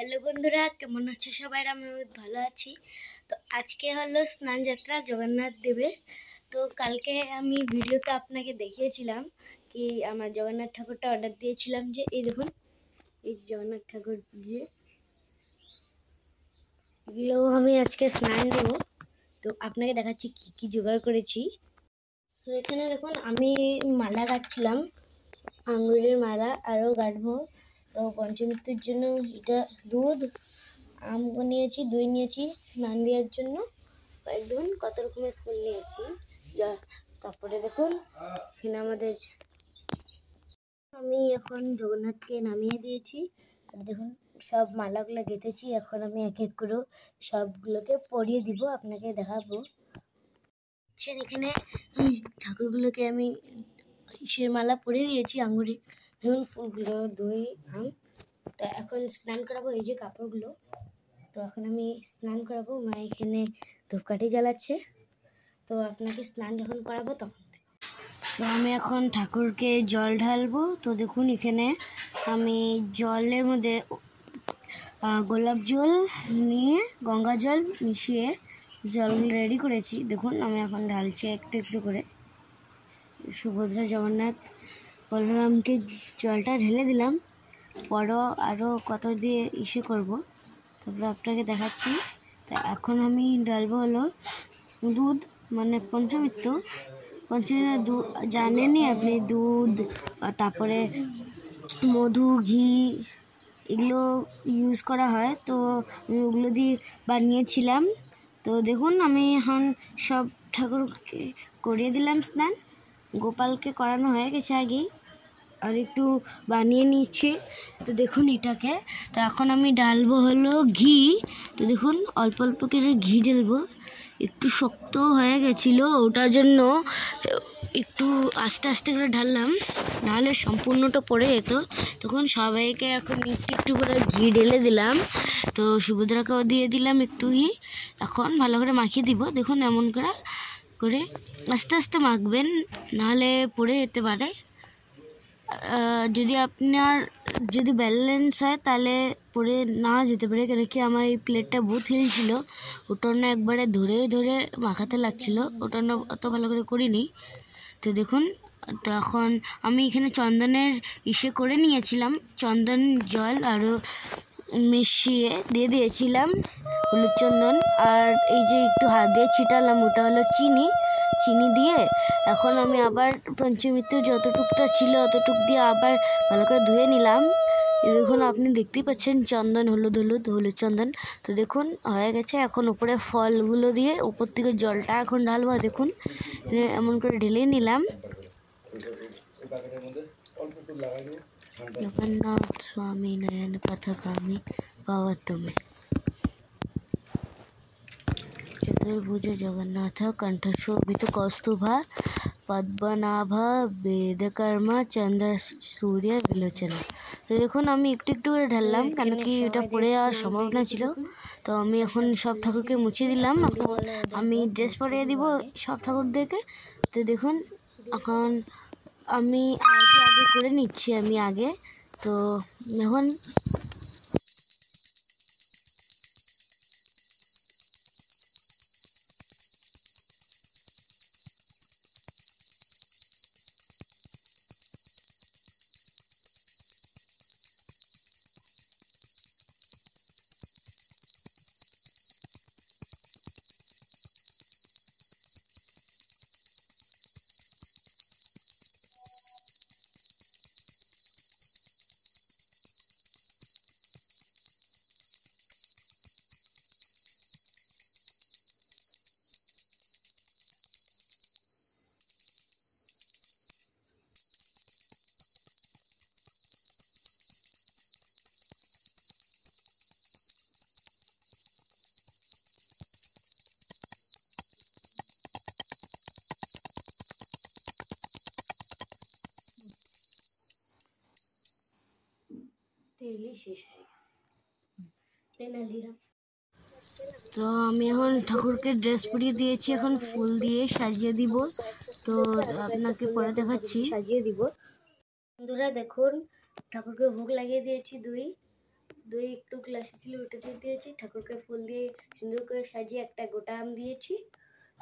Hello বন্ধুরা, কেমন আছো সবাই? আমি বহুত ভালো আছি। তো আজকে হলো স্নান যাত্রা জগন্নাথ দেবের। তো কালকে আমি ভিডিওতে আপনাকে দেখিয়েছিলাম কি আমার জগন্নাথ ঠাকুরটা অর্ডার দিয়েছিলাম, যে এই দেখুন এই জগন্নাথ ঠাকুর যে এগুলো আমি আজকে স্নান দেবো। তো আপনাকে দেখাচ্ছি কি কি জোগাড় করেছি। তো এখানে দেখুন আমি মালা গাঁথছিলাম, আঙ্গুরের মালা আরও গাঁথবো। তো পঞ্চমৃত্যুর জন্য এটা দুধ, আম নিয়েছি, দই নিয়েছি, স্নান দেওয়ার জন্য দেখুন কত রকমের ফুল নিয়েছি। তারপরে দেখুন এখানে আমাদের আমি এখন জগন্নাথকে নামিয়ে দিয়েছি। আর দেখুন সব মালাগুলো গেঁথেছি। এখন আমি এক এক করে সবগুলোকে পরিয়ে দিব, আপনাকে দেখাবো। এখানে আমি ঠাকুরগুলোকে আমি ইসের মালা পরিয়ে দিয়েছি, আঙ্গুরে দেখুন ফুলগুলো, দই, আম। তো এখন স্নান করাবো, এই যে কাপড়গুলো। তো এখন আমি স্নান করাবো, মা এখানে ধূপকাঠি জ্বালাচ্ছে। তো আপনাকে স্নান যখন করাবো তখন তো আমি এখন ঠাকুরকে জল ঢালবো। তো দেখুন এখানে আমি জলের মধ্যে গোলাপ জল নিয়ে গঙ্গা জল মিশিয়ে জল রেডি করেছি। দেখুন আমি এখন ঢালছি একটু একটু করে। সুভদ্রা, জগন্নাথ, বলরামকে জলটা ঢেলে দিলাম। পরও আরও কত দিয়ে ইসে করব, তারপরে আপনাকে দেখাচ্ছি। তা এখন আমি ডালবো হলো দুধ, মানে পঞ্চমৃত্যু জানেনই আপনি, দুধ, তারপরে মধু, ঘি এগুলো ইউজ করা হয়। তো আমি ওগুলো দিয়ে বানিয়েছিলাম। তো দেখুন আমি এখন সব ঠাকুরকে করিয়ে দিলাম স্নান। গোপালকে করানো হয়ে গেছে আগেই, আর একটু বানিয়ে নিচ্ছি। তো দেখুন এটাকে। তো এখন আমি ডালবো হলো ঘি। তো দেখুন অল্প অল্প করে ঘি ঢালবো। একটু শক্ত হয়ে গেছিলো, ওটার জন্য একটু আস্তে আস্তে করে ঢাললাম, নাহলে সম্পূর্ণটা পড়ে যেত। তখন সবাইকে এখন একটু একটু করে ঘি ঢেলে দিলাম। তো সুভদ্রাকেও দিয়ে দিলাম একটু ঘি। এখন ভালো করে মাখিয়ে দিব। দেখুন এমন করে করে আস্তে আস্তে মাখবেন, নাহলে পড়ে যেতে পারে। যদি ব্যালেন্স হয় তাহলে পড়ে না যেতে পারে, কেন কি আমার এই প্লেটটা বহুত হেলছিল, ওটা না একবারে ধরে ধরে মাখাতে লাগছিলো, ওটা না অত ভালো করে করিনি। তো দেখুন, তো এখন আমি এখানে চন্দনের ইসে করে নিয়েছিলাম, চন্দন জল আরও মিশিয়ে দিয়ে দিয়েছিলাম হলুদ চন্দন। আর এই যে একটু হাত দিয়ে ছিটালাম, ওটা হলো চিনি দিয়ে এখন আমি আবার পঞ্চমৃত্যু যতটুকটা ছিল অতটুক দিয়ে আবার ভালো করে ধুয়ে নিলাম। দেখুন আপনি দেখতেই পাচ্ছেন চন্দন, হলুদ চন্দন। তো দেখুন হয়ে গেছে। এখন উপরে ফলগুলো দিয়ে উপর থেকে জলটা এখন ঢালবো। দেখুন এমন করে ঢেলে নিলাম। জগন্নাথ স্বামী নয়ন পথগামী পাওয়া তুমি, চতুর্ভুজ জগন্নাথ কণ্ঠশোভিত কৌস্তুভা পদ্মনাভ বেদকর্মা চন্দ্র সূর্য বিলোচনা। তো দেখুন আমি একটু একটু করে ঢাললাম, কেন কি এটা পড়ে যাওয়ার সম্ভাবনা ছিল। তো আমি এখন সব ঠাকুরকে মুছে দিলাম। এখন আমি ড্রেস পরিয়ে দিব সব ঠাকুরদেরকে। তো দেখুন এখন আমি আগে করে নিচ্ছি আমি আগে। তো এখন তেলই শেষ হয়ে গেছে। তো আমি এখন ঠাকুরকে ড্রেস পরিয়ে দিয়েছি, এখন ফুল দিয়ে সাজিয়ে দিব। তো আপনাকে পরে দেখাচ্ছি সাজিয়ে দিব। বন্ধুরা দেখুন ঠাকুরকে ভোগ লাগিয়ে দিয়েছি, দই, দই একটু গ্লাসে ছিল ওটাতে দিয়েছি, ঠাকুরকে ফুল দিয়ে সুন্দর করে সাজিয়ে একটা গোটা আম দিয়েছি।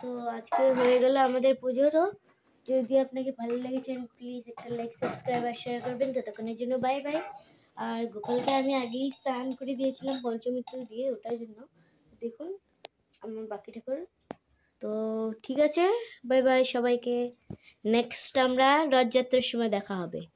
তো আজকে হয়ে গেল আমাদের পুজোরও। যদি আপনাকে ভালো লেগেছে প্লিজ একটা লাইক, সাবস্ক্রাইব আর শেয়ার করবেন। ততক্ষণের জন্য বাই বাই। আর গোপালকে আমি আগেই স্নান করে দিয়েছিলাম পঞ্চমৃত্য দিয়ে, ওটার জন্য দেখুন আমার বাকি ঠাকুর। তো ঠিক আছে, বাই বাই সবাইকে। নেক্সট আমরা রথযাত্রার সময় দেখা হবে।